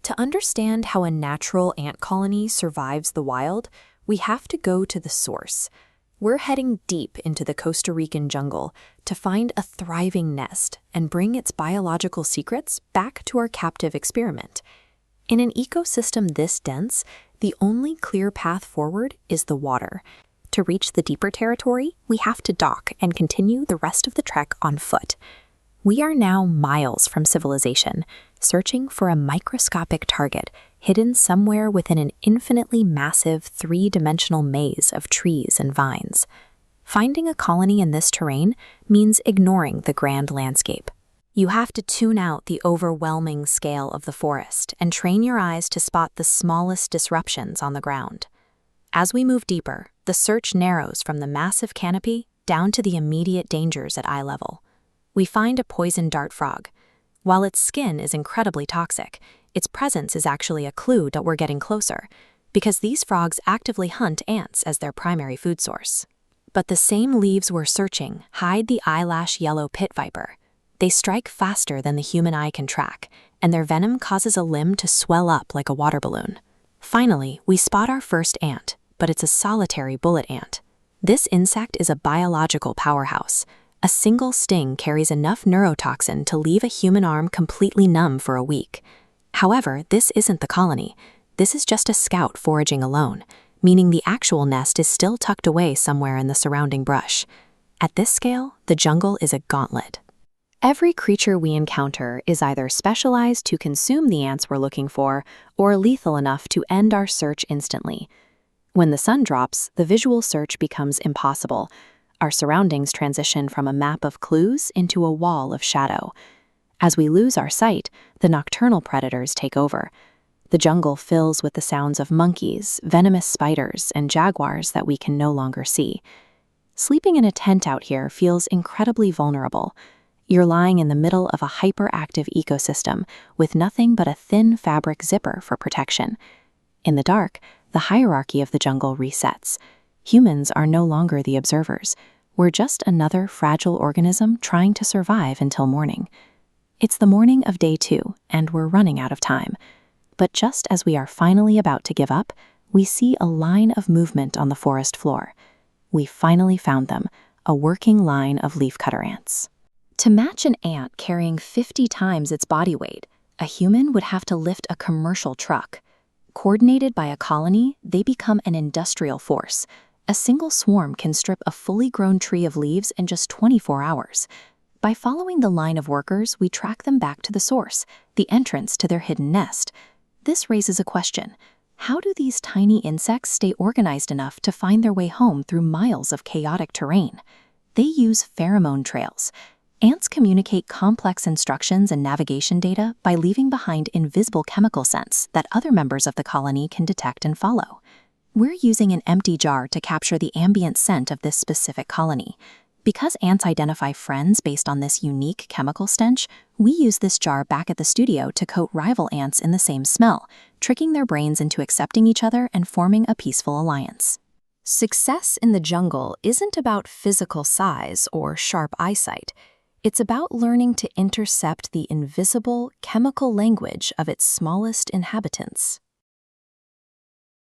To understand how a natural ant colony survives the wild, we have to go to the source. We're heading deep into the Costa Rican jungle to find a thriving nest and bring its biological secrets back to our captive experiment. In an ecosystem this dense, the only clear path forward is the water. To reach the deeper territory, we have to dock and continue the rest of the trek on foot. We are now miles from civilization, searching for a microscopic target hidden somewhere within an infinitely massive three-dimensional maze of trees and vines. Finding a colony in this terrain means ignoring the grand landscape. You have to tune out the overwhelming scale of the forest and train your eyes to spot the smallest disruptions on the ground. As we move deeper, the search narrows from the massive canopy down to the immediate dangers at eye level. We find a poison dart frog. While its skin is incredibly toxic, its presence is actually a clue that we're getting closer, because these frogs actively hunt ants as their primary food source. But the same leaves we're searching hide the eyelash yellow pit viper. They strike faster than the human eye can track, and their venom causes a limb to swell up like a water balloon. Finally, we spot our first ant, but it's a solitary bullet ant. This insect is a biological powerhouse. A single sting carries enough neurotoxin to leave a human arm completely numb for a week. However, this isn't the colony. This is just a scout foraging alone, meaning the actual nest is still tucked away somewhere in the surrounding brush. At this scale, the jungle is a gauntlet. Every creature we encounter is either specialized to consume the ants we're looking for or lethal enough to end our search instantly. When the sun drops, the visual search becomes impossible. Our surroundings transition from a map of clues into a wall of shadow. As we lose our sight, the nocturnal predators take over. The jungle fills with the sounds of monkeys, venomous spiders, and jaguars that we can no longer see. Sleeping in a tent out here feels incredibly vulnerable. You're lying in the middle of a hyperactive ecosystem with nothing but a thin fabric zipper for protection. In the dark, the hierarchy of the jungle resets. Humans are no longer the observers. We're just another fragile organism trying to survive until morning. It's the morning of day 2, and we're running out of time. But just as we are finally about to give up, we see a line of movement on the forest floor. We finally found them, a working line of leafcutter ants. To match an ant carrying 50 times its body weight, a human would have to lift a commercial truck. Coordinated by a colony, they become an industrial force. A single swarm can strip a fully grown tree of leaves in just 24 hours. By following the line of workers, we track them back to the source, the entrance to their hidden nest. This raises a question. How do these tiny insects stay organized enough to find their way home through miles of chaotic terrain? They use pheromone trails. Ants communicate complex instructions and navigation data by leaving behind invisible chemical scents that other members of the colony can detect and follow. We're using an empty jar to capture the ambient scent of this specific colony. Because ants identify friends based on this unique chemical stench, we use this jar back at the studio to coat rival ants in the same smell, tricking their brains into accepting each other and forming a peaceful alliance. Success in the jungle isn't about physical size or sharp eyesight. It's about learning to intercept the invisible chemical language of its smallest inhabitants.